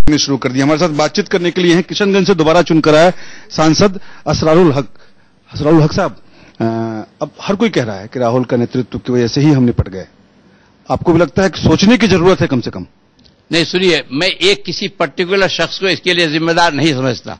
ने शुरू कर दिया। हमारे साथ बातचीत करने के लिए हैं किशनगंज से दोबारा चुनकर आए सांसद असरारुल हक। असरारुल हक साहब, अब हर कोई कह रहा है कि राहुल का नेतृत्व की वजह से ही हम निपट गए। आपको भी लगता है कि सोचने की जरूरत है कम से कम? नहीं, सुनिए, मैं एक किसी पर्टिकुलर शख्स को इसके लिए जिम्मेदार नहीं समझता,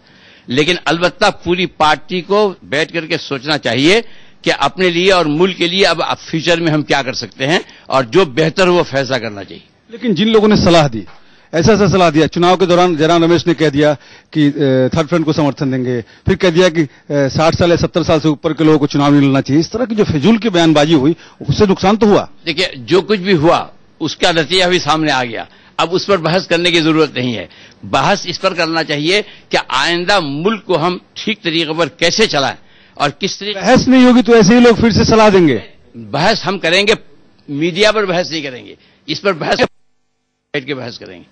लेकिन अलबत्ता पूरी पार्टी को बैठ करके सोचना चाहिए कि अपने लिए और मुल्क के लिए अब फ्यूचर में हम क्या कर सकते हैं और जो बेहतर हो वो फैसला करना चाहिए। लेकिन जिन लोगों ने सलाह दी, ऐसा सलाह दिया, चुनाव के दौरान जयराम रमेश ने कह दिया कि थर्ड फ्रंट को समर्थन देंगे, फिर कह दिया कि 60 साल या 70 साल से ऊपर के लोगों को चुनाव नहीं लड़ना चाहिए। इस तरह की जो फिजूल की बयानबाजी हुई, उससे नुकसान तो हुआ। देखिए, जो कुछ भी हुआ उसका नतीजा भी सामने आ गया। अब उस पर बहस करने की जरूरत नहीं है। बहस इस पर करना चाहिए कि आइंदा मुल्क को हम ठीक तरीके पर कैसे चलाएं और किस तरीके। बहस नहीं होगी तो ऐसे ही लोग फिर से सलाह देंगे। बहस हम करेंगे, मीडिया पर बहस नहीं करेंगे, इस पर बहस बैठ के बहस करेंगे।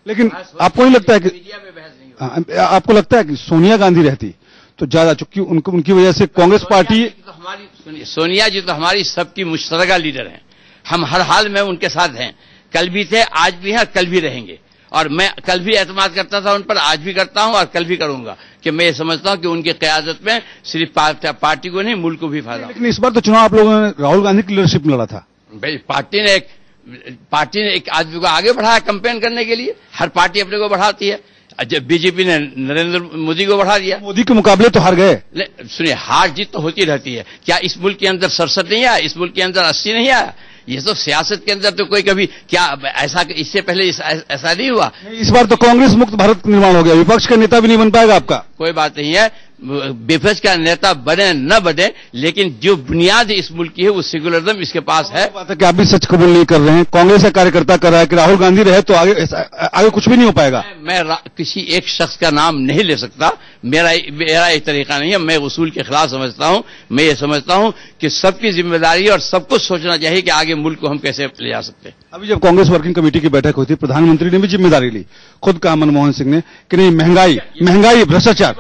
लेकिन आपको नहीं लगता है कि मीडिया में बहस नहीं होगी? आपको लगता है कि सोनिया गांधी रहती तो ज्यादा, चूंकि उनकी वजह से कांग्रेस पार्टी तो हमारी, सोनिया जी तो हमारी सबकी मुश्तरका लीडर हैं। हम हर हाल में उनके साथ हैं, कल भी थे, आज भी हैं, कल भी रहेंगे। और मैं कल भी एतमाद करता था उन पर, आज भी करता हूं और कल भी करूंगा कि मैं ये समझता हूं कि उनकी क़यादत में सिर्फ पार्टी को नहीं मुल्क को भी फायदा। लेकिन इस बार तो चुनाव आप लोगों ने राहुल गांधी की लीडरशिप में लड़ा था। भाई, पार्टी ने एक आदमी को आगे बढ़ाया कैंपेन करने के लिए। हर पार्टी अपने को बढ़ाती है। जब बीजेपी ने नरेंद्र मोदी को बढ़ा दिया, मोदी के मुकाबले तो हार गए। सुनिए, हार जीत तो होती रहती है। क्या इस मुल्क के अंदर 67 नहीं आया? इस मुल्क के अंदर 80 नहीं आया? ये तो सियासत के अंदर तो कोई कभी क्या ऐसा, इससे पहले ऐसा नहीं हुआ। इस बार तो कांग्रेस मुक्त भारत निर्माण हो गया, विपक्ष का नेता भी नहीं बन पाएगा आपका। कोई बात नहीं है, विपक्ष का नेता बने न बने, लेकिन जो बुनियाद इस मुल्क की है वो सेकुलरिज्म इसके पास है। बात है कि आप भी सच कबूल नहीं कर रहे हैं। कांग्रेस का कार्यकर्ता कर रहा है कि राहुल गांधी रहे तो आगे कुछ भी नहीं हो पाएगा। मैं किसी एक शख्स का नाम नहीं ले सकता, मेरा एक तरीका नहीं है। मैं उसूल के खिलाफ समझता हूं। मैं ये समझता हूं कि सबकी जिम्मेदारी और सबको सोचना चाहिए कि आगे मुल्क को हम कैसे ले जा सकते हैं। अभी जब कांग्रेस वर्किंग कमेटी की बैठक हुई थी, प्रधानमंत्री ने भी जिम्मेदारी ली। खुद कहा मनमोहन सिंह ने कि नहीं, महंगाई भ्रष्टाचार,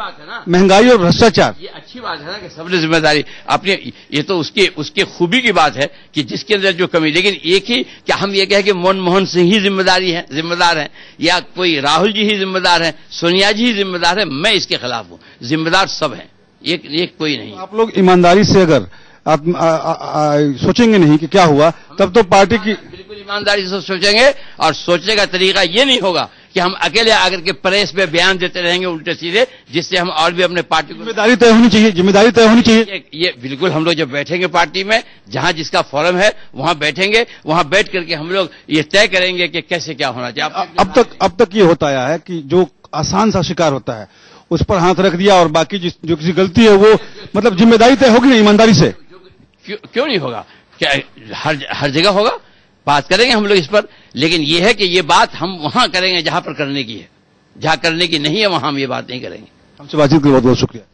महंगाई और भ्रष्टाचार। ये अच्छी बात है ना कि सबने जिम्मेदारी अपनी, ये तो उसके खूबी की बात है कि जिसके अंदर जो कमी। लेकिन एक ही क्या हम ये कहें कि मनमोहन सिंह ही जिम्मेदार हैं या कोई राहुल जी ही जिम्मेदार हैं, सोनिया जी ही जिम्मेदार है? मैं इसके खिलाफ हूं। जिम्मेदार सब हैं, एक कोई नहीं। आप लोग ईमानदारी से अगर आप सोचेंगे नहीं कि क्या हुआ, तब तो पार्टी की बिल्कुल ईमानदारी से सोचेंगे। और सोचने का तरीका ये नहीं होगा कि हम अकेले आकर के प्रेस में बयान देते रहेंगे उल्टे सीधे, जिससे हम और भी अपने पार्टी को जिम्मेदारी तय होनी चाहिए। ये बिल्कुल हम लोग जब बैठेंगे पार्टी में, जहां जिसका फोरम है वहां बैठेंगे, वहां बैठ करके हम लोग ये तय करेंगे कि कैसे क्या होना चाहिए। अब तक ये होता आया है कि जो आसान सा शिकार होता है उस पर हाथ रख दिया और बाकी जो किसी गलती है वो, मतलब जिम्मेदारी तय होगी ना ईमानदारी से। क्यों नहीं होगा? क्या हर जगह होगा? बात करेंगे हम लोग इस पर, लेकिन यह है कि ये बात हम वहां करेंगे जहां पर करने की है। जहां करने की नहीं है वहां हम ये बात नहीं करेंगे। हमसे बातचीत के लिए बहुत बहुत शुक्रिया।